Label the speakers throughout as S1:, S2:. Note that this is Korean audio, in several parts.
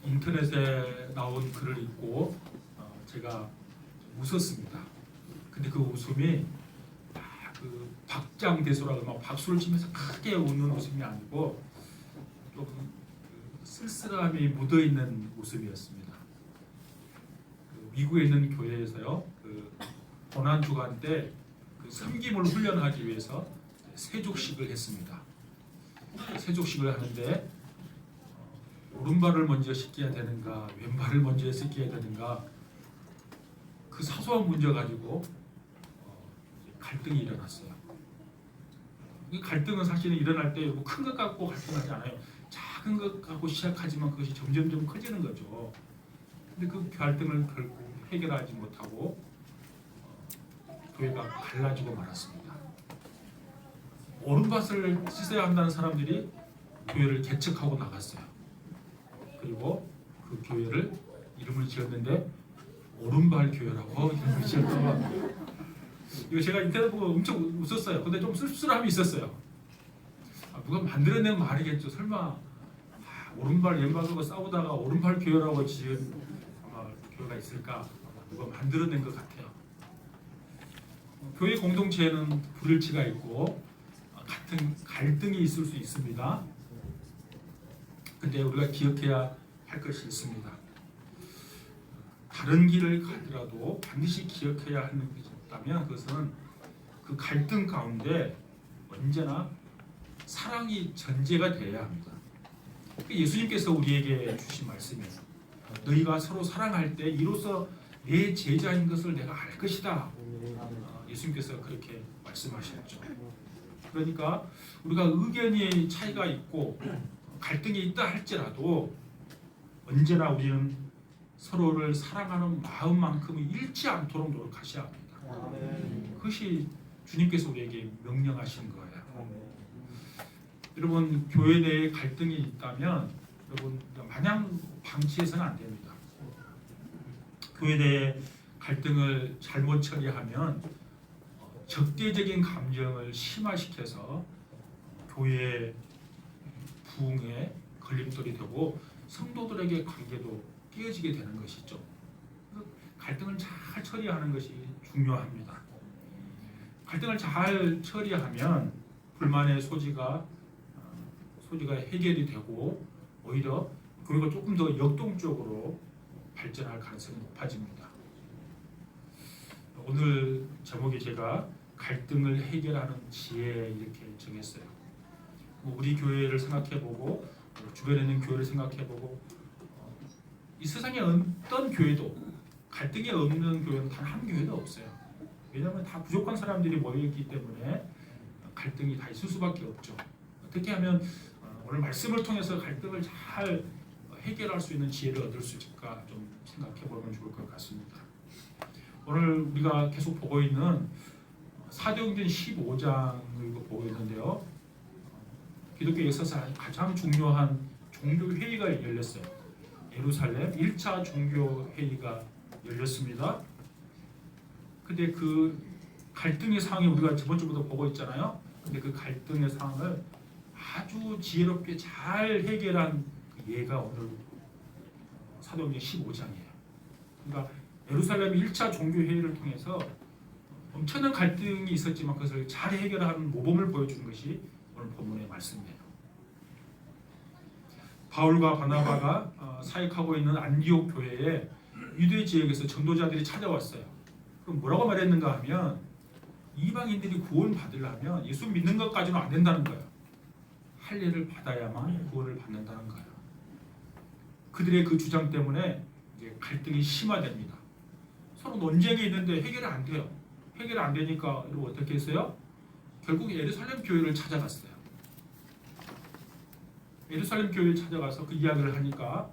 S1: 인터넷에 나온 글을 읽고 제가 웃었습니다. 근데 그 웃음이 그 박장대소라고 막 박수를 치면서 크게 웃는 웃음이 아니고 좀 쓸쓸함이 묻어 있는 웃음이었습니다. 그 미국에 있는 교회에서요, 그 고난 주간 때 그 섬김을 훈련하기 위해서 세족식을 했습니다. 세족식을 하는데 오른발을 먼저 씻겨야 되는가 왼발을 먼저 씻겨야 되는가 그 사소한 문제 가지고 갈등이 일어났어요. 이 갈등은 사실은 일어날 때 큰 것 갖고 갈등하지 않아요. 작은 것 갖고 시작하지만 그것이 점점 커지는 거죠. 근데 그 갈등을 결국 해결하지 못하고 교회가 갈라지고 말았습니다. 오른발을 씻어야 한다는 사람들이 교회를 개척하고 나갔어요. 그리고 그 교회를 이름을 지었는데 오른발 교회라고 이름을 지었던 것 같아요. 이거 제가 인터넷 보고 엄청 웃었어요. 근데 좀 씁쓸함이 있었어요. 누가 만들어낸 말이겠죠. 설마 오른발 왼발하고 싸우다가 오른발 교회라고 지은 아마 교회가 있을까? 누가 만들어낸 것 같아요. 교회 공동체에는 불일치가 있고 같은 갈등이 있을 수 있습니다. 근데 우리가 기억해야 할 것이 있습니다. 다른 길을 가더라도 반드시 기억해야 하는 것이 있다면 그것은 그 갈등 가운데 언제나 사랑이 전제가 되어야 합니다. 예수님께서 우리에게 주신 말씀이에요. 너희가 서로 사랑할 때 이로써 내 제자인 것을 내가 알 것이다. 예수님께서 그렇게 말씀하셨죠. 그러니까 우리가 의견이 차이가 있고 갈등이 있다 할지라도 언제나 우리는 서로를 사랑하는 마음만큼은 잃지 않도록 노력하셔야 합니다. 그것이 주님께서 우리에게 명령하신 거예요. 여러분 교회 내에 갈등이 있다면 여러분 마냥 방치해서는 안 됩니다. 교회 내에 갈등을 잘못 처리하면 적대적인 감정을 심화시켜서 교회의 부흥에 걸림돌이 되고 성도들에게 관계도 깨어지게 되는 것이죠. 그래서 갈등을 잘 처리하는 것이 중요합니다. 갈등을 잘 처리하면 불만의 소지가 해결이 되고 오히려 교회가 조금 더 역동적으로 발전할 가능성이 높아집니다. 오늘 제목이 제가 갈등을 해결하는 지혜 이렇게 정했어요. 우리 교회를 생각해보고 주변에 있는 교회를 생각해보고 이 세상에 어떤 교회도 갈등이 없는 교회는 단 한 교회도 없어요. 왜냐하면 다 부족한 사람들이 모여있기 때문에 갈등이 다 있을 수밖에 없죠. 어떻게 하면 오늘 말씀을 통해서 갈등을 잘 해결할 수 있는 지혜를 얻을 수 있을까 좀 생각해보면 좋을 것 같습니다. 오늘 우리가 계속 보고 있는 사도행전 15장을 보고 있는데요. 기독교 역사상 가장 중요한 종교회의가 열렸어요. 예루살렘 1차 종교회의가 열렸습니다. 근데 그 갈등의 상황이 우리가 저번 주부터 보고 있잖아요. 근데 그 갈등의 상황을 아주 지혜롭게 잘 해결한 그 예가 오늘 사도행전 15장이에요. 그러니까 예루살렘 1차 종교회의를 통해서 엄청난 갈등이 있었지만 그것을 잘 해결하는 모범을 보여주는 것이 오늘 본문의 말씀이에요. 바울과 바나바가 사역하고 있는 안디옥 교회에 유대 지역에서 전도자들이 찾아왔어요. 그럼 뭐라고 말했는가 하면 이방인들이 구원 받으려면 예수 믿는 것까지는 안 된다는 거예요. 할례를 받아야만 구원을 받는다는 거예요. 그들의 그 주장 때문에 이제 갈등이 심화됩니다. 서로 논쟁이 있는데 해결이 안 돼요. 해결이 안 되니까 여러분 어떻게 했어요? 결국 예루살렘 교회를 찾아갔어요. 예루살렘 교회를 찾아가서 그 이야기를 하니까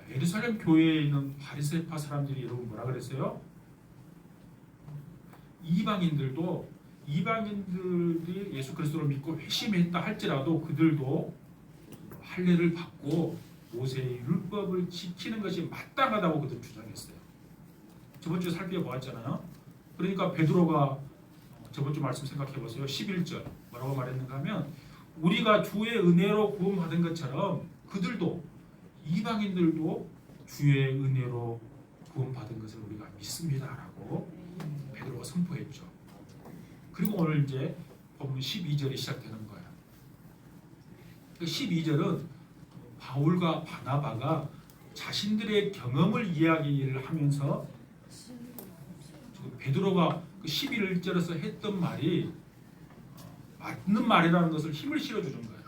S1: 예루살렘 교회에 있는 바리새파 사람들이 여러분 뭐라 그랬어요? 이방인들이 예수 그리스도를 믿고 회심했다 할지라도 그들도 할례를 받고 모세의 율법을 지키는 것이 마땅하다고 그들 주장했어요. 저번 주에 살펴보았잖아요. 그러니까 베드로가 저번 주 말씀 생각해 보세요. 11절 뭐라고 말했는가 하면 우리가 주의 은혜로 구원받은 것처럼 그들도 이방인들도 주의 은혜로 구원받은 것을 우리가 믿습니다라고 베드로가 선포했죠. 그리고 오늘 이제 본문 12절이 시작되는 거예요. 12절은 바울과 바나바가 자신들의 경험을 이야기를 하면서 베드로가 그 11절에서 했던 말이 맞는 말이라는 것을 힘을 실어주는 거예요.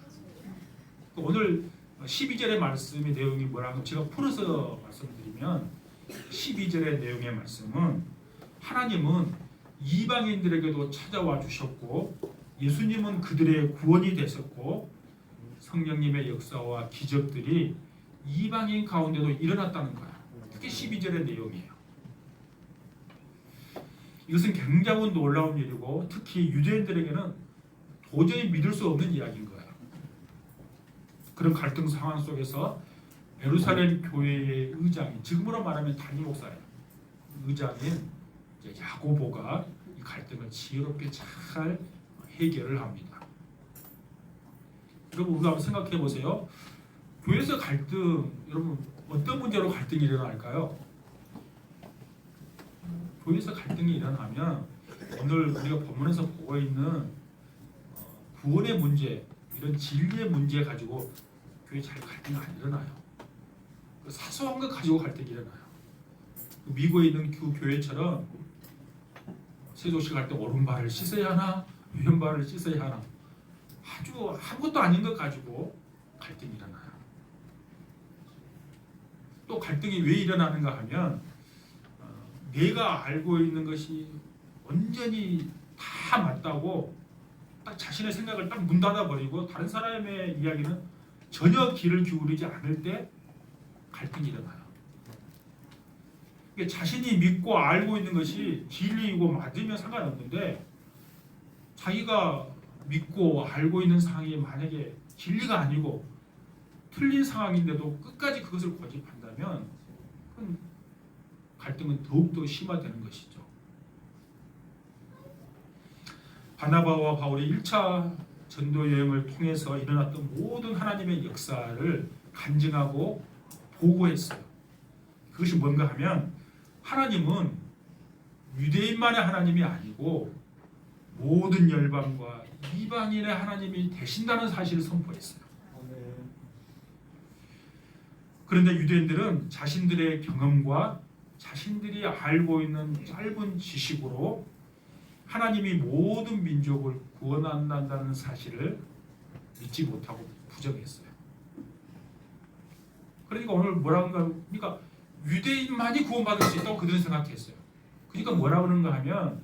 S1: 오늘 12절의 말씀의 내용이 뭐라고 제가 풀어서 말씀드리면 12절의 내용의 말씀은 하나님은 이방인들에게도 찾아와 주셨고 예수님은 그들의 구원이 되셨고 성령님의 역사와 기적들이 이방인 가운데도 일어났다는 거야. 그게 12절의 내용이에요. 이것은 굉장히 놀라운 일이고 특히 유대인들에게는 도저히 믿을 수 없는 이야기인 거예요. 그런 갈등 상황 속에서 예루살렘 교회의 의장인, 지금으로 말하면 담임 목사예요. 의장인 야고보가 이 갈등을 지혜롭게 잘 해결을 합니다. 여러분 우리가 한번 생각해 보세요. 교회에서 갈등, 여러분 어떤 문제로 갈등이 일어날까요? 교회에서 갈등이 일어나면 오늘 우리가 본문에서 보고 있는 구원의 문제, 이런 진리의 문제 가지고 교회 잘 갈등이 안 일어나요. 사소한 것 가지고 갈등이 일어나요. 미국에 있는 그 교회처럼 세조실 갈 때 오른발을 씻어야 하나 왼발을 씻어야 하나 아주 아무것도 아닌 것 가지고 갈등이 일어나요. 또 갈등이 왜 일어나는가 하면 내가 알고 있는 것이 완전히 다 맞다고 딱 자신의 생각을 딱 문 닫아버리고 다른 사람의 이야기는 전혀 귀를 기울이지 않을 때 갈등이 일어나요. 자신이 믿고 알고 있는 것이 진리이고 맞으면 상관없는데 자기가 믿고 알고 있는 상황이 만약에 진리가 아니고 틀린 상황인데도 끝까지 그것을 고집한다면 그건 갈등은 더욱더 심화되는 것이죠. 바나바와 바울이 1차 전도 여행을 통해서 일어났던 모든 하나님의 역사를 간증하고 보고했어요. 그것이 뭔가 하면 하나님은 유대인만의 하나님이 아니고 모든 열방과 이방인의 하나님이 되신다는 사실을 선포했어요. 그런데 유대인들은 자신들의 경험과 자신들이 알고 있는 짧은 지식으로 하나님이 모든 민족을 구원한다는 사실을 믿지 못하고 부정했어요. 그러니까 오늘 뭐라고 하는가? 그러니까 유대인만이 구원받을 수 있다고 그들은 생각했어요. 그러니까 뭐라고 하는가 하면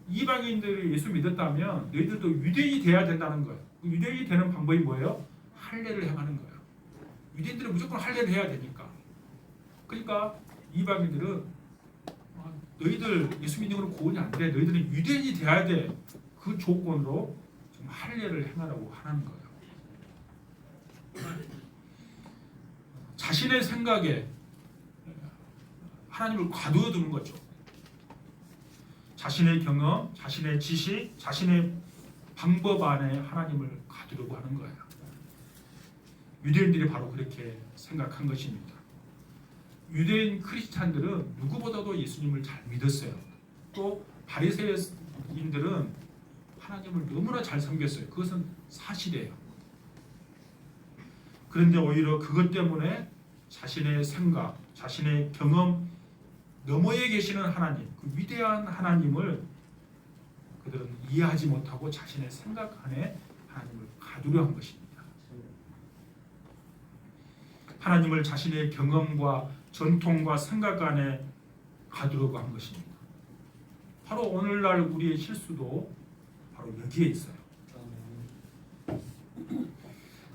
S1: 이방인들이 예수 믿었다면 너희들도 유대인이 돼야 된다는 거예요. 유대인이 되는 방법이 뭐예요? 할례를 행하는 거예요. 유대인들은 무조건 할례를 해야 되니까. 그러니까 이방인들은 너희들 예수 믿는 건 구원이 안 돼. 너희들은 유대인이 돼야 돼. 그 조건으로 좀 할례를 행하라고 하는 거예요. 자신의 생각에 하나님을 가두어 두는 거죠. 자신의 경험, 자신의 지식, 자신의 방법 안에 하나님을 가두려고 하는 거예요. 유대인들이 바로 그렇게 생각한 것입니다. 유대인 크리스찬들은 누구보다도 예수님을 잘 믿었어요. 또 바리새인들은 하나님을 너무나 잘 섬겼어요. 그것은 사실이에요. 그런데 오히려 그것 때문에 자신의 생각, 자신의 경험 너머에 계시는 하나님, 그 위대한 하나님을 그들은 이해하지 못하고 자신의 생각 안에 하나님을 가두려 한 것입니다. 하나님을 자신의 경험과 전통과 생각 안에 가두려고 한 것입니다. 바로 오늘날 우리의 실수도 바로 여기에 있어요.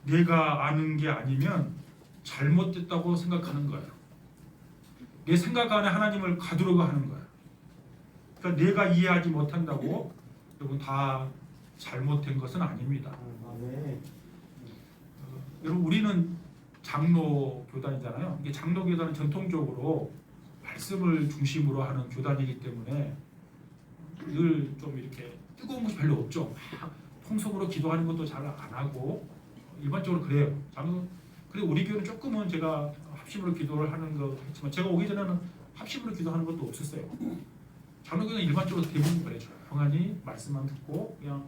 S1: 내가 아는 게 아니면 잘못됐다고 생각하는 거예요. 내 생각 안에 하나님을 가두려고 하는 거예요. 그러니까 내가 이해하지 못한다고 여러분 다 잘못된 것은 아닙니다. 여러분 우리는 장로 교단이잖아요. 이게 장로 교단은 전통적으로 말씀을 중심으로 하는 교단이기 때문에 늘 좀 이렇게 뜨거운 것이 별로 없죠. 막 통성으로 기도하는 것도 잘 안 하고 일반적으로 그래요. 그리고 우리 교회는 조금은 제가 합심으로 기도를 하는 거 했지만 제가 오기 전에는 합심으로 기도하는 것도 없었어요. 장로교는 일반적으로 대부분 그래 조용하니 말씀만 듣고 그냥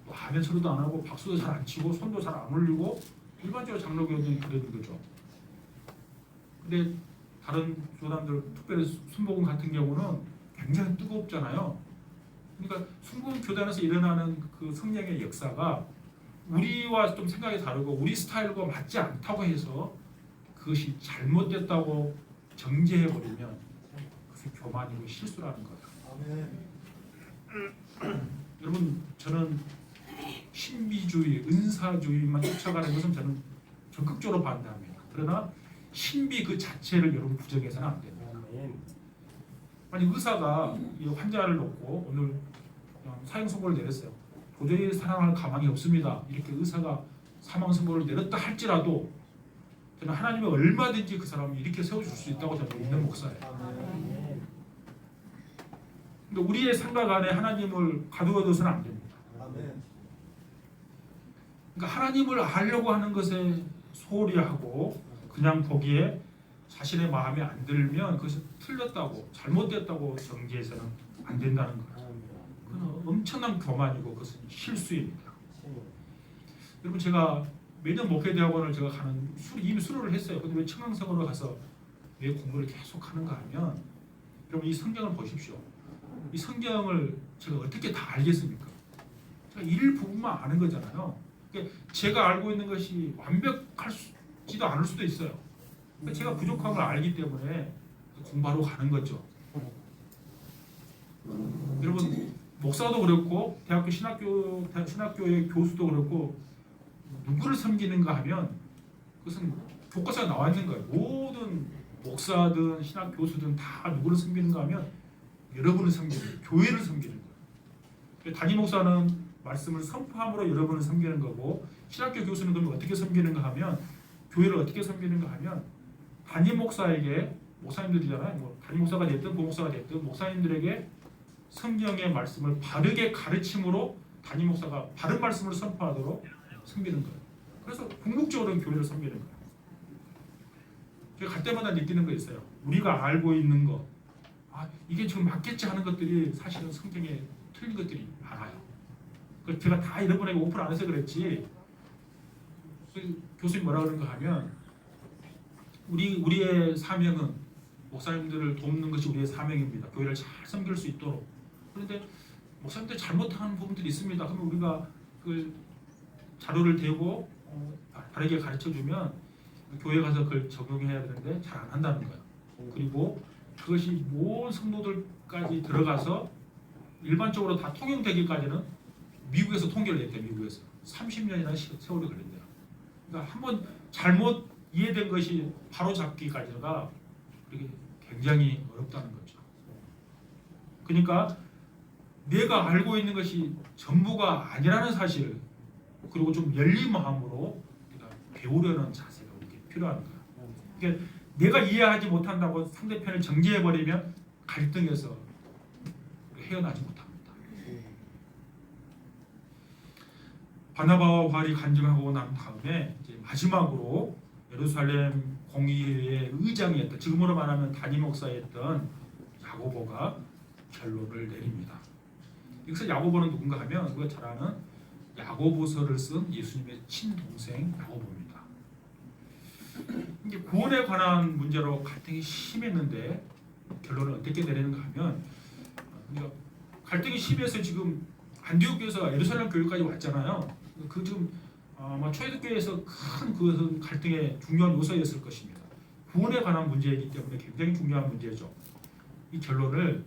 S1: 뭐 아멘 소리도 안 하고 박수도 잘 안 치고 손도 잘 안 올리고 일반적으로 장로교는 그러는 거죠. 근데 다른 교단들 특별히 순복음 같은 경우는 굉장히 뜨겁잖아요. 그러니까 순복음 교단에서 일어나는 그 성령의 역사가 우리와 좀 생각이 다르고 우리 스타일과 맞지 않다고 해서 그것이 잘못됐다고 정죄해버리면 그것이 교만이고 실수라는 거예요. 여러분 저는 신비주의, 은사주의만 쫓아가는 것은 저는 적극적으로 반대합니다. 그러나 신비 그 자체를 여러분 부정해서는 안 됩니다. 아니 의사가 이 환자를 놓고 오늘 사형 선고를 내렸어요. 도저히 사랑할 가망이 없습니다. 이렇게 의사가 사망 선고를 내렸다 할지라도 저는 하나님이 얼마든지 그 사람을 일으켜 세워줄 수 있다고 저는 믿는 목사예요. 근데 우리의 생각 안에 하나님을 가두어둬서는 안 됩니다. 그러니까 하나님을 알려고 하는 것에 소홀히 하고 그냥 보기에 자신의 마음에 안 들면 그것이 틀렸다고 잘못됐다고 정죄해서는 안 된다는 거예요. 그건 엄청난 교만이고 그것은 실수입니다. 여러분 제가 매년 목회대학원을 제가 가는 이미 수료를 했어요. 근데 왜 청강성으로 가서 왜 공부를 계속 하는가 하면 여러분 이 성경을 보십시오. 이 성경을 제가 어떻게 다 알겠습니까? 제가 일부분만 아는 거잖아요. 그러니까 제가 알고 있는 것이 완벽할지도 않을 수도 있어요. 그러니까 제가 부족함을 알기 때문에 공부하러 가는 거죠. 여러분 목사도 그렇고 대학교 신학교의 교수도 그렇고 누구를 섬기는가 하면 그것은 교과서에 나와 있는 거예요. 모든 목사든 신학 교수든 다 누구를 섬기는가 하면 여러분을 섬기는 거예요. 교회를 섬기는 거예요. 담임 목사는 말씀을 선포함으로 여러분을 섬기는 거고 신학교 교수는 그럼 어떻게 섬기는가 하면 교회를 어떻게 섬기는가 하면 담임 목사에게 목사님들이잖아요. 뭐 담임 목사가 됐든 부목사가 됐든 목사님들에게 성경의 말씀을 바르게 가르침으로 담임 목사가 바른 말씀을 선포하도록 섬기는 거예요. 그래서 궁극적으로는 교회를 섬기는 거예요. 제가 갈 때마다 느끼는 거 있어요. 우리가 알고 있는 거, 이게 지금 맞겠지 하는 것들이 사실은 성경에 틀린 것들이 많아요. 그래서 제가 다 여러분에게 오픈 안 해서 그랬지. 교수님 뭐라 그러는가 하면 우리의 사명은 목사님들을 돕는 것이 우리의 사명입니다. 교회를 잘 섬길 수 있도록. 그런데 목사님들 잘못하는 부분들이 있습니다. 그러면 우리가 그 자료를 대고 바르게 가르쳐주면 교회 가서 그걸 적용해야 되는데 잘 안 한다는 거예요. 그리고 그것이 모든 성도들까지 들어가서 일반적으로 다 통용되기까지는 미국에서 통계를 냈대요. 미국에서 30년이나 세월이 걸린대요. 그러니까 한번 잘못 이해된 것이 바로잡기까지가 그게 굉장히 어렵다는 거죠. 그러니까 내가 알고 있는 것이 전부가 아니라는 사실 그리고 좀 열린 마음으로 우리가 배우려는 자세가 이렇게 필요한 거예요. 그러니까 내가 이해하지 못한다고 상대편을 정죄해버리면 갈등에서 헤어나지 못합니다. 바나바와 바울이 간증하고 난 다음에 이제 마지막으로 예루살렘 공의회의 의장이었던 지금으로 말하면 담임 목사였던 야고보가 결론을 내립니다. 여기서 야고보는 누군가 하면 우리가 잘 아는 야고보서를 쓴 예수님의 친동생 야고보입니다. 이제 구원에 관한 문제로 갈등이 심했는데 결론을 어떻게 내리는가 하면 갈등이 심해서 지금 안디옥 교회에서 예루살렘 교회까지 왔잖아요. 그 지금 아마 초대교회에서 큰 그 갈등의 중요한 요소였을 것입니다. 구원에 관한 문제이기 때문에 굉장히 중요한 문제죠. 이 결론을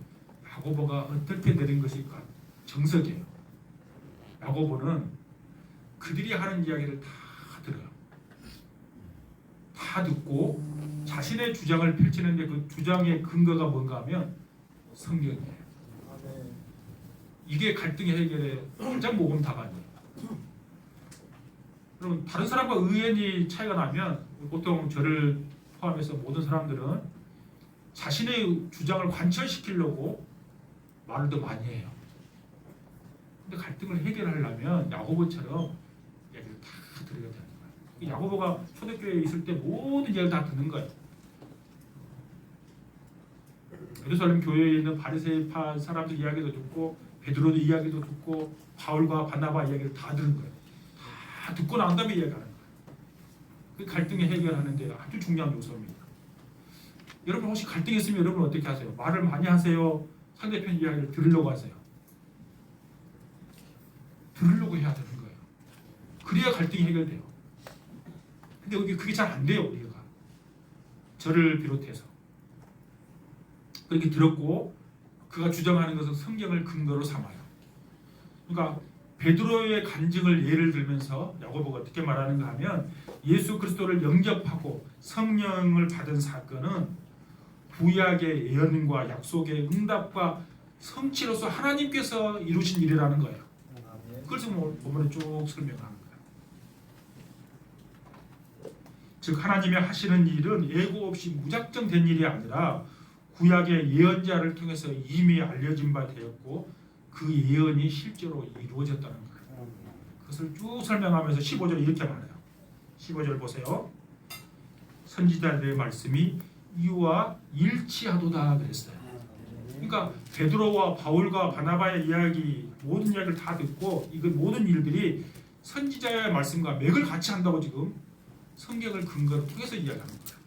S1: 야고보가 어떻게 내린 것이 정석이에요. 야고보는 그들이 하는 이야기를 다 들어요. 다 듣고 자신의 주장을 펼치는데 그 주장의 근거가 뭔가 하면 성경이에요. 이게 갈등의 해결의 가장 모범 답안이에요. 그럼 다른 사람과 의견이 차이가 나면 보통 저를 포함해서 모든 사람들은 자신의 주장을 관철시키려고 말을 더 많이 해요. 근데 갈등을 해결하려면 야고보처럼 얘기를 다 들어야 되는 거예요. 야고보가 초대교회에 있을 때 모든 이야기를 다 듣는 거예요. 예루살렘 교회에 있는 바리새파 사람들 이야기도 듣고 베드로도 이야기도 듣고 바울과 바나바 이야기를 다 들은 거예요. 다 듣고 난 다음에 이야기하는 거예요. 그 갈등을 해결하는 데 아주 중요한 요소입니다. 여러분 혹시 갈등이 있으면 여러분 어떻게 하세요? 말을 많이 하세요? 상대편 이야기를 들으려고 하세요? 들으려고 해야 되는 거예요. 그래야 갈등이 해결돼요. 근데 그게 잘 안 돼요. 우리가 저를 비롯해서 그렇게 들었고 그가 주장하는 것은 성경을 근거로 삼아요. 그러니까 베드로의 간증을 예를 들면서 야고보가 어떻게 말하는가 하면 예수 그리스도를 영접하고 성령을 받은 사건은 구약의 예언과 약속의 응답과 성취로서 하나님께서 이루신 일이라는 거예요. 그걸 지금 본문에 쭉 설명하는 거예요. 즉 하나님이 하시는 일은 예고 없이 무작정 된 일이 아니라 구약의 예언자를 통해서 이미 알려진 바 되었고 그 예언이 실제로 이루어졌다는 거예요. 그것을 쭉 설명하면서 15절 이렇게 말해요. 15절 보세요. 선지자들의 말씀이 이와 일치하도다 그랬어요. 그러니까 베드로와 바울과 바나바의 이야기 모든 이야기를 다 듣고 이 모든 일들이 선지자의 말씀과 맥을 같이 한다고 지금 성경을 근거로 통해서 이야기하는 거예요.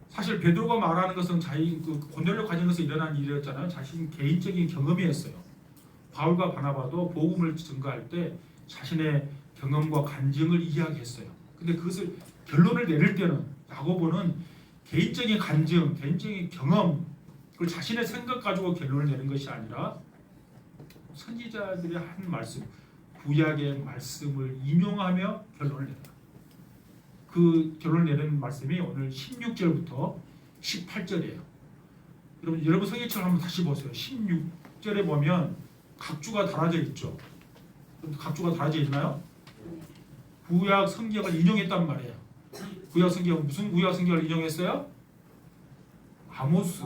S1: 사실 베드로가 말하는 것은 자기 고넬료 과정에서 일어난 일이었잖아요. 자신 개인적인 경험이었어요. 바울과 바나바도 복음을 증거할 때 자신의 경험과 간증을 이야기했어요. 근데 그것을 결론을 내릴 때는 야고보는 개인적인 간증, 개인적인 경험, 그걸 자신의 생각 가지고 결론을 내는 것이 아니라 선지자들이 한 말씀, 구약의 말씀을 인용하며 결론을 낸다. 그 결론을 내는 말씀이 오늘 16절부터 18절이에요. 여러분 성경책을 한번 다시 보세요. 16절에 보면 각주가 달아져 있죠. 각주가 달아져 있나요? 구약 성경을 인용했단 말이에요. 구약 성경 무슨 구약 성경을 인용했어요? 아모스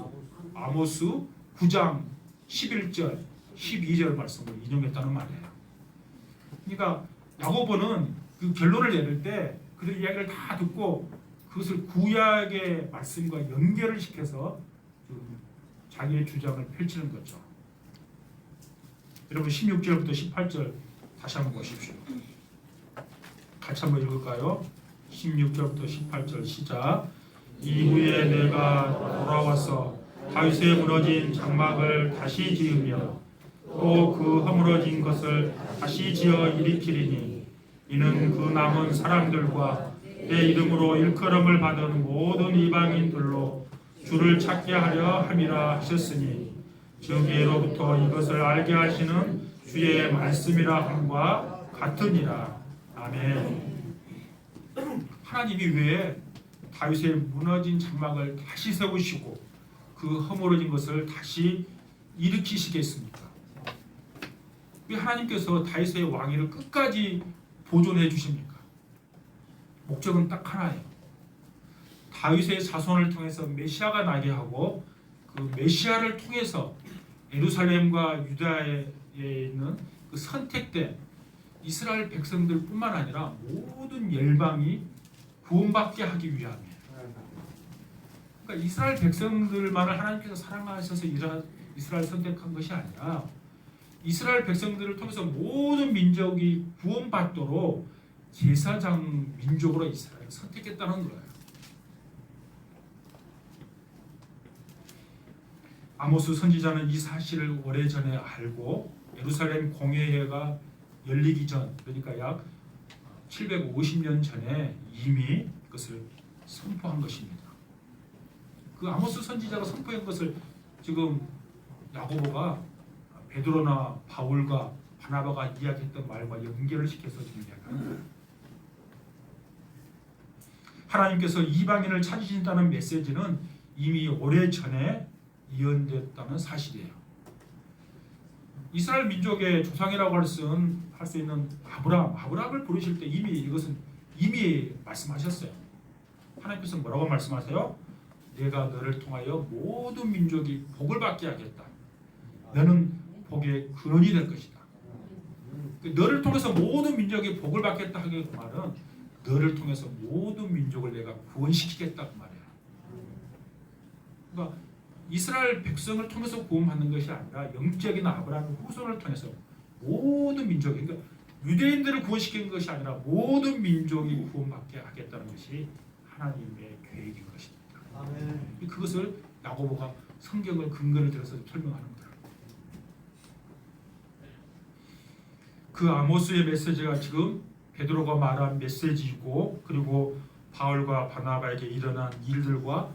S1: 9장 11절 12절 말씀을 인용했다는 말이에요. 그러니까 야고보는 그 결론을 내릴 때 그들 이야기를 다 듣고 그것을 구약의 말씀과 연결을 시켜서 자기의 주장을 펼치는 거죠. 여러분 16절부터 18절 다시 한번 보십시오. 같이 한번 읽을까요? 16절부터 18절 시작. 이후에 내가 돌아와서 다윗의 무너진 장막을 다시 지으며 또 그 허물어진 것을 다시 지어 일으키리니 이는 그 남은 사람들과 내 이름으로 일컬음을 받은 모든 이방인들로 주를 찾게 하려 함이라 하셨으니 즉 예로부터 이것을 알게 하시는 주의 말씀이라 함과 같으니라. 아멘. 하나님이 왜 다윗의 무너진 장막을 다시 세우시고 그 허물어진 것을 다시 일으키시겠습니까? 왜 하나님께서 다윗의 왕위를 끝까지 보존해 주십니까? 목적은 딱 하나예요. 다윗의 자손을 통해서 메시아가 나게 하고 그 메시아를 통해서 예루살렘과 유다에 있는 그 선택된 이스라엘 백성들뿐만 아니라 모든 열방이 구원받게 하기 위함이에요. 그러니까 이스라엘 백성들만을 하나님께서 사랑하셔서 이스라엘 선택한 것이 아니라 이스라엘 백성들을 통해서 모든 민족이 구원받도록 제사장 민족으로 이스라엘을 선택했다는 거예요. 아모스 선지자는 이 사실을 오래전에 알고 예루살렘 공회회가 열리기 전, 그러니까 약 750년 전에 이미 그것을 선포한 것입니다. 그 아모스 선지자가 선포한 것을 지금 야고보가 베드로나 바울과 바나바가 이야기했던 말과 연결을 시켜서 지금 이야기하는 거예요. 하나님께서 이방인을 찾으신다는 메시지는 이미 오래전에 예언됐다는 사실이에요. 이스라엘 민족의 조상이라고 할 수 있는 아브라함을 부르실 때 이것은 이미 말씀하셨어요. 하나님께서 뭐라고 말씀하세요? 내가 너를 통하여 모든 민족이 복을 받게 하겠다. 너는 복의 근원이 될 것이다. 너를 통해서 모든 민족이 복을 받겠다 하게 그 말은 너를 통해서 모든 민족을 내가 구원시키겠다 그 말이야. 그러니까 이스라엘 백성을 통해서 구원받는 것이 아니라 영적인 아브라함의 후손을 통해서 모든 민족이, 그러니까 유대인들을 구원시키는 것이 아니라 모든 민족이 구원받게 하겠다는 것이 하나님의 계획인 것입니다. 아멘. 그것을 야고보가 성경을 근거를 들어서 설명하는 거예요. 그 아모스의 메시지가 지금 베드로가 말한 메시지이고, 그리고 바울과 바나바에게 일어난 일들과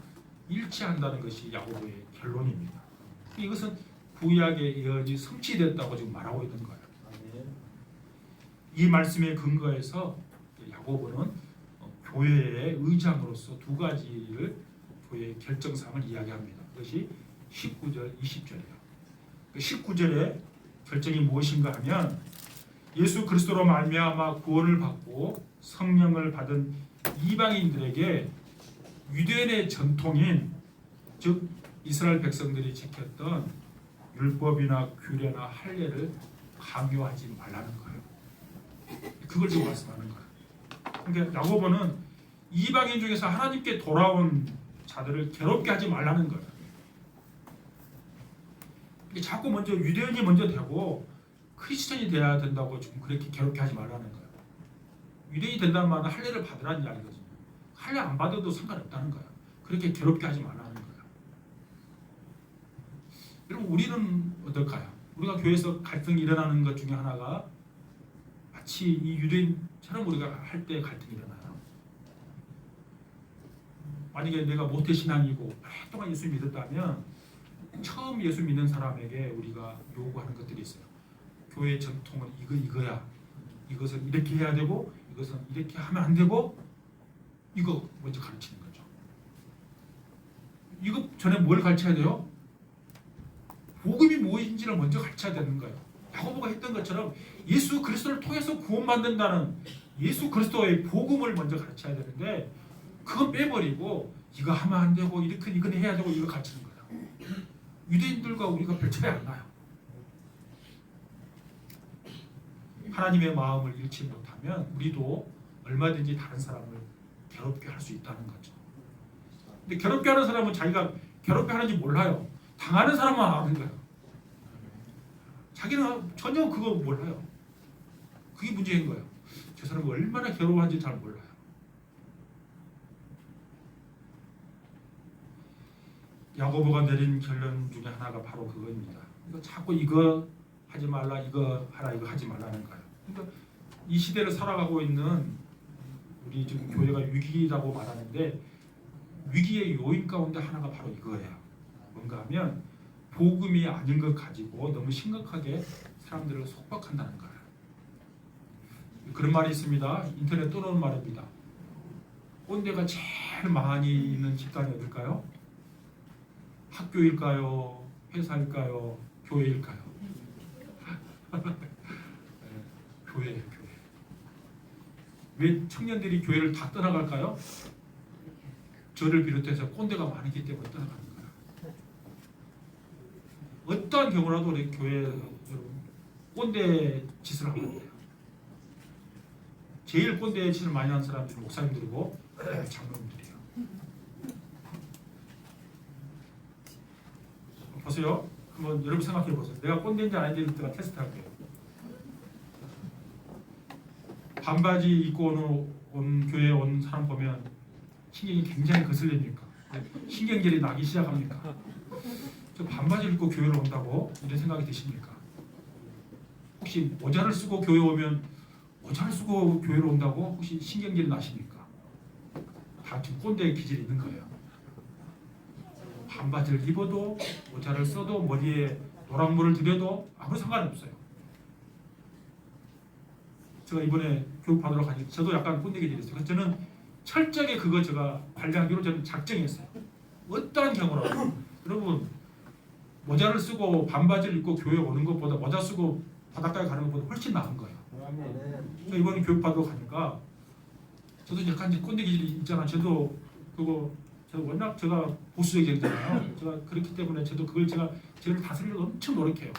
S1: 일치한다는 것이 야고보의 결론입니다. 이것은 구약의 예언이 성취됐다고 지금 말하고 있는 거예요. 이 말씀의 근거에서 야고보는 교회의 의장으로서 두 가지를 교회의 결정사항을 이야기합니다. 그것이 19절, 20절이에요. 19절의 결정이 무엇인가 하면 예수 그리스도로 말미암아 구원을 받고 성령을 받은 이방인들에게 유대인의 전통인, 즉 이스라엘 백성들이 지켰던 율법이나 규례나 할례를 강요하지 말라는 거예요. 그걸 지금 말씀하는 거예요. 그러니까 야고보는 이방인 중에서 하나님께 돌아온 자들을 괴롭게 하지 말라는 거예요. 자꾸 먼저 유대인이 먼저 되고 크리스천이 돼야 된다고 지금 그렇게 괴롭게 하지 말라는 거예요. 유대인이 된다는 말은 할례를 받으라는 이야기거든요. 할례 안 받아도 상관없다는 거예요. 그렇게 괴롭게 하지 말라는 거예요. 여러분, 우리는 어떨까요? 우리가 교회에서 갈등이 일어나는 것 중에 하나가 마치 이 유대인처럼 우리가 할 때 갈등이 일어나요. 만약에 내가 모태신앙이고 오랫동안 예수 믿었다면 처음 예수 믿는 사람에게 우리가 요구하는 것들이 있어요. 교회 전통은 이거야. 이것은 이렇게 해야 되고 이것은 이렇게 하면 안 되고, 이거 먼저 가르치는 거죠. 이거 전에 뭘 가르쳐야 돼요? 복음이 무엇인지를 먼저 가르쳐야 되는 거예요. 야고보가 했던 것처럼 예수 그리스도를 통해서 구원받는다는 예수 그리스도의 복음을 먼저 가르쳐야 되는데, 그건 빼버리고 이거 하면 안 되고 이건 해야 되고 이거 가르치는 거예요. 유대인들과 우리가 별 차이 안 나요. 하나님의 마음을 잃지 못하면 우리도 얼마든지 다른 사람을 괴롭게 할 수 있다는 거죠. 근데 괴롭게 하는 사람은 자기가 괴롭게 하는지 몰라요. 당하는 사람만 아는 거예요. 자기는 전혀 그거 몰라요. 그게 문제인 거예요. 저 사람이 얼마나 괴로워하는지 잘 몰라요. 야고보가 내린 결론 중에 하나가 바로 그거입니다. 자꾸 이거 하지 말라, 이거 하라, 이거 하지 말라는 거예요. 그러니까 이 시대를 살아가고 있는 우리 지금 교회가 위기라고 말하는데, 위기의 요인 가운데 하나가 바로 이거예요. 뭔가 하면 복음이 아닌 것 가지고 너무 심각하게 사람들을 속박한다는 거예요. 그런 말이 있습니다. 인터넷 떠오르는 말입니다. 꼰대가 제일 많이 있는 집단이 어딜까요? 학교일까요? 회사일까요? 교회일까요? 교회예요, 교회. 왜 청년들이 교회를 다 떠나갈까요? 저를 비롯해서 꼰대가 많기 때문에 떠나가는 거예요. 어떠한 경우라도 우리 교회 여러분 꼰대 짓을 하면 안 돼요. 제일 꼰대 짓을 많이 하는 사람들이 목사님들이고 장로님들이에요. 보세요. 한번 여러분 생각해 보세요. 내가 꼰대인지 아닌지 제가 테스트할게요. 반바지 입고 온 교회에 온 사람 보면 신경이 굉장히 거슬립니까? 신경질이 나기 시작합니까? 저 반바지를 입고 교회를 온다고 이런 생각이 드십니까? 혹시 모자를 쓰고 교회 오면 모자를 쓰고 교회로 온다고 혹시 신경질이 나십니까? 다 지금 꼰대의 기질이 있는 거예요. 반바지를 입어도 모자를 써도 머리에 노란물을 들여도 아무 상관없어요. 제가 이번에 교육 받으러 가니까 저도 약간 꼰대 기질이 있어요. 그래서 저는 철저하게 그거 제가 관리하기로 저는 작정했어요. 어떠한 경우라도 여러분 모자를 쓰고 반바지를 입고 교회 오는 것보다 모자 쓰고 바닷가에 가는 것보다 훨씬 나은 거예요. 그래서 이번에 교육 받으러 가니까 저도 약간 꼰대 기질이 있잖아요. 저도 워낙 제가 보수적이잖아요. 제가 그렇기 때문에 저도 저를 다스리려고 엄청 노력해요.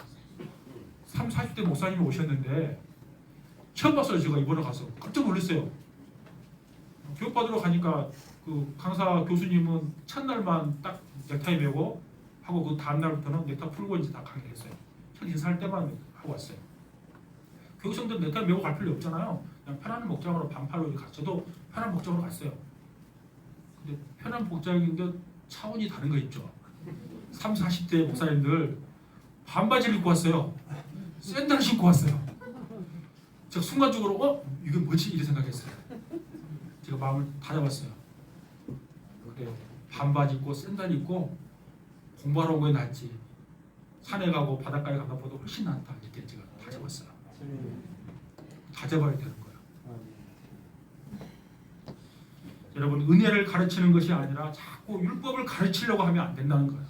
S1: 30, 40대 목사님이 오셨는데 처음 봤어요. 제가 이번에 가서 깜짝 놀랐어요. 교육받으러 가니까 그 강사 교수님은 첫날만 딱 넥타이 메고 하고 그 다음날부터는 넥타이 풀고 이제 다 강의했어요. 첫 인사할 때만 하고 왔어요. 교육생들 넥타이 메고 갈 필요 없잖아요. 그냥 편한 복장으로 반팔로 이렇게 갔어도 편한 복장으로 갔어요. 근데 편한 복장인데 차원이 다른 거 있죠. 30, 40대 목사님들 반바지를 입고 왔어요. 샌들을 신고 왔어요. 제가 순간적으로 이게 뭐지? 이렇게 생각했어요. 제가 마음을 다잡았어요. 그래, 반바지 입고 샌들 입고 공부하러 온 게 낫지. 산에 가고 바닷가에 가는 것보다 훨씬 낫다. 이렇게 제가 다잡았어요. 다잡아야 되는 거예요. 여러분, 은혜를 가르치는 것이 아니라 자꾸 율법을 가르치려고 하면 안 된다는 거예요.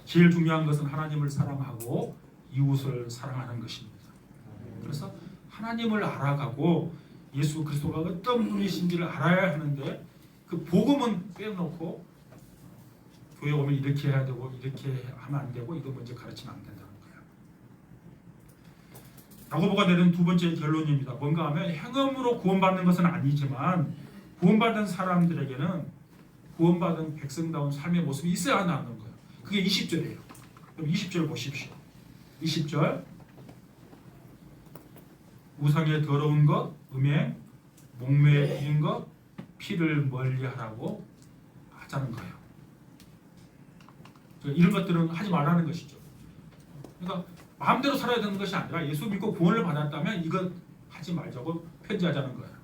S1: 제일 중요한 것은 하나님을 사랑하고 이웃을 사랑하는 것입니다. 그래서 하나님을 알아가고 예수 그리스도가 어떤 분이신지를 알아야 하는데 그 복음은 빼놓고 교회 오면 이렇게 해야 되고 이렇게 하면 안 되고 이거 먼저 가르치면 안 된다는 거예요. 야고보가 내린 두 번째 결론입니다. 뭔가 하면 행함으로 구원받는 것은 아니지만 구원받은 사람들에게는 구원받은 백성다운 삶의 모습이 있어야 한다는 거예요. 그게 20절이에요. 그럼 20절 보십시오. 20절 우상의 더러운 것, 음행, 목매에 부린 것, 피를 멀리하라고 하자는 거예요. 이런 것들은 하지 말라는 것이죠. 그러니까 마음대로 살아야 되는 것이 아니라 예수 믿고 구원을 받았다면 이것 하지 말자고 편지하자는 거예요.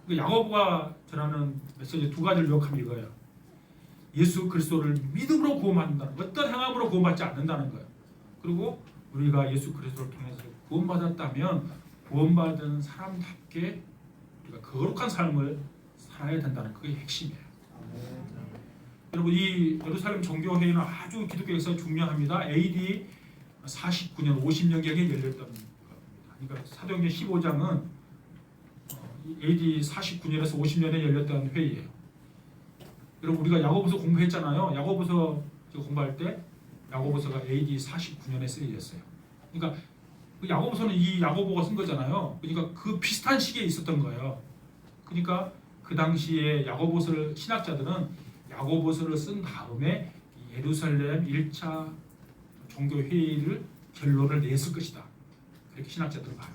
S1: 그러니까 야고보가 전하는 메시지 두 가지를 요약하면 이거예요. 예수 그리스도를 믿음으로 구원받는다는 것, 어떤 행함으로 구원받지 않는다는 거예요. 그리고 우리가 예수 그리스도를 통해서 구원받았다면 구원받은 사람답게 우리가 거룩한 삶을 살아야 된다는 그게 핵심이에요. 여러분, 이 예루살렘 종교회의는 아주 기독교에서 중요합니다. AD 49년 50년경에 열렸던 겁니다. 그러니까 사도행전 15장은 AD 49년에서 50년에 열렸던 회의예요. 여러분, 우리가 야고보서 공부했잖아요. 야고보서 공부할 때 야고보서가 AD 49년에 쓰여졌어요. 그러니까 그 야고보서는 이 야고보가 쓴 거잖아요. 그러니까 그 비슷한 시기에 있었던 거예요. 그러니까 그 당시에 야고보서를 신학자들은 야고보서를 쓴 다음에 예루살렘 1차 종교회의를 결론을 냈을 것이다. 그렇게 신학자들은 봐요.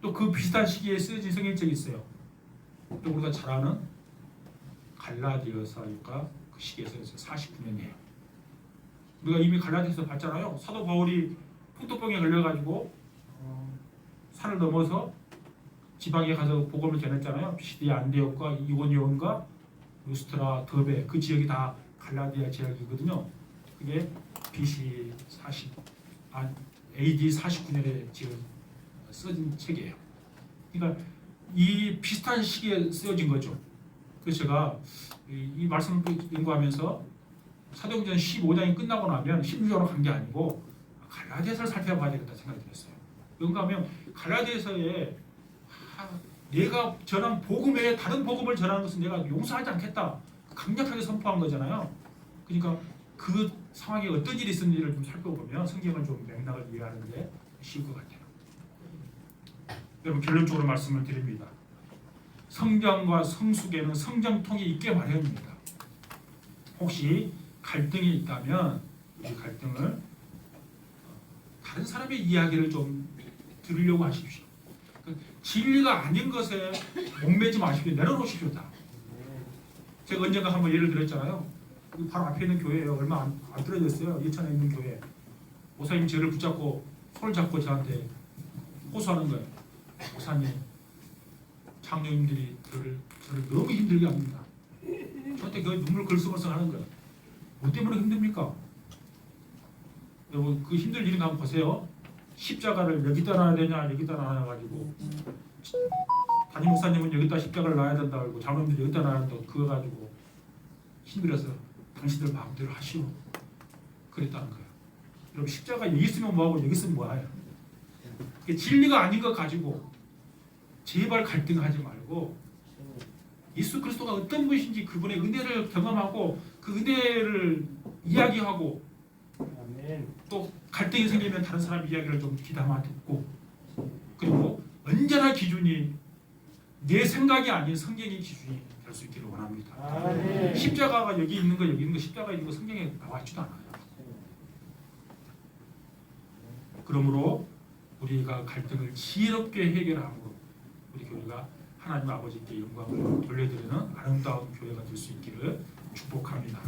S1: 또 그 비슷한 시기에 쓰여진 성경책이 있어요. 또 우리가 잘 아는 갈라디아서가 그 시기에 쓰여서 49년이에요. 우리가 이미 갈라디아서 봤잖아요. 사도 바울이 풍토병에 걸려가지고 산을 넘어서 지방에 가서 복음을 전했잖아요. 피시디아, 안디옥과 이고니온과 루스트라, 더베 그 지역이 다 갈라디아 지역이거든요. 그게 BC 40, AD 49년에 지금 써진 책이에요. 그러니까 이 비슷한 시기에 쓰여진 거죠. 그래서 제가 이 말씀을 연구하면서 사도행전 15장이 끝나고 나면 16장으로 간 게 아니고 갈라디아서를 살펴봐야 되겠다 생각이 들었어요. 그런가 하면 갈라디아서에 내가 전한 복음 외에 다른 복음을 전하는 것은 내가 용서하지 않겠다 강력하게 선포한 거잖아요. 그러니까 그 상황에 어떤 일이 있었는지를 좀 살펴보면 성경을 좀 맥락을 이해하는 게 쉬울 것 같아요. 여러분, 결론적으로 말씀을 드립니다. 성경과 성숙에는 성경통이 있게 마련입니다. 혹시 갈등이 있다면 이 갈등을 다른 사람의 이야기를 좀 들으려고 하십시오. 진리가 아닌 것에 목매지 마십시오. 내려놓으십시오. 다. 제가 언젠가 한번 예를 들었잖아요. 바로 앞에 있는 교회예요. 얼마 안 떨어졌어요. 예천에 있는 교회. 목사님 저를 붙잡고 손을 잡고 저한테 호소하는 거예요. 목사님, 장로님들이 저를 너무 힘들게 합니다. 저한테 그 눈물 글썽글썽 하는 거예요. 뭐 때문에 힘듭니까? 여러분, 그 힘들 일이 한번 보세요. 십자가를 여기다 놔야 되냐 여기다 놔야 가지고 담임 목사님은 여기다 십자가를 놔야 된다 그러고 장로님들 여기다 놔야 된다 그거 가지고 힘들어서 당신들 마음대로 하시오 그랬다는 거예요. 여러분, 십자가 여기 있으면 뭐하고 여기 있으면 뭐하요? 진리가 아닌 것 가지고 제발 갈등하지 말고 예수 그리스도가 어떤 분이신지 그분의 은혜를 경험하고 그 은혜를 이야기하고
S2: 아멘.
S1: 또 갈등이 생기면 다른 사람 이야기를 좀 귀담아 듣고, 그리고 언제나 기준이 내 생각이 아닌 성경의 기준이 될 수 있기를 원합니다.
S2: 아멘.
S1: 십자가가 여기 있는 거 십자가 있는 거 성경에 나와 있지도 않아요. 그러므로 우리가 갈등을 지혜롭게 해결함으로 우리 교회가 하나님 아버지께 영광을 돌려드리는 아름다운 교회가 될 수 있기를 축복합니다.